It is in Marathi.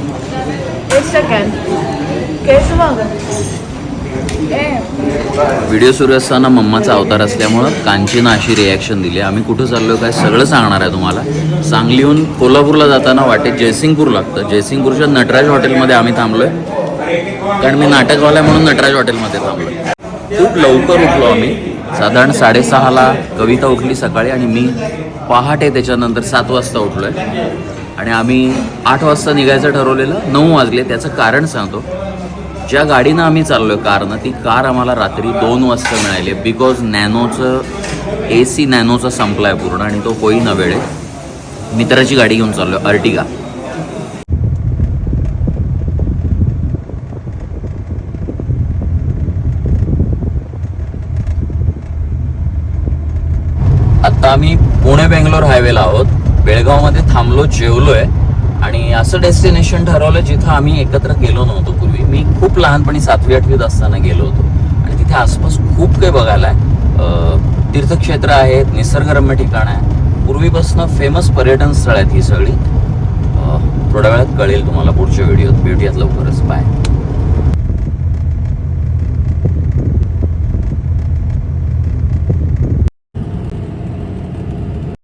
एक सेकंड केस मग व्हिडिओ सुरू असताना मम्माचा अवतार असल्यामुळं कांचीनं अशी रिॲक्शन दिली. आम्ही कुठं चाललो काय सगळं सांगणार आहे तुम्हाला. सांगलीहून कोल्हापूरला जाताना वाटेत जयसिंगपूर लागतं. जयसिंगपूरच्या नटराज हॉटेलमध्ये आम्ही थांबलो आहे, कारण मी नाटकवाला म्हणून नटराज हॉटेलमध्ये थांबलो आहे. खूप लवकर उठलो आम्ही, साधारण 6:30ला कविता उठली सकाळी आणि मी पहाटे त्याच्यानंतर 7 वाजता उठलो आहे. आणि आम्ही 8 वाजता निघायचं ठरवलेलं, 9 वाजले. त्याचं कारण सांगतो. ज्या गाडीनं आम्ही चाललो आहे कारनं, ती कार आम्हाला रात्री 2 वाजता मिळाली. बिकॉज नॅनोचं AC नॅनोचा संपला आहे पूर्ण आणि तो होईना वेळेत. मित्राची गाडी घेऊन चाललो आहे, अर्टिगा. आता आम्ही पुणे बेंगलोर हायवेला आहोत. बेळगावमध्ये थांबलो, जेवलो आहे आणि असं डेस्टिनेशन ठरवलं जिथं आम्ही एकत्र गेलो नव्हतो पूर्वी. मी खूप लहानपणी 7वी 8वीत असताना गेलो होतो आणि तिथे आसपास खूप काही बघायला आहे. तीर्थक्षेत्र आहेत, निसर्गरम्य ठिकाणं आहे, पूर्वीपासून फेमस पर्यटन स्थळ आहेत ही सगळी. थोड्या वेळात कळेल तुम्हाला पुढच्या व्हिडिओत. भेटूयात लवकरच. बाय.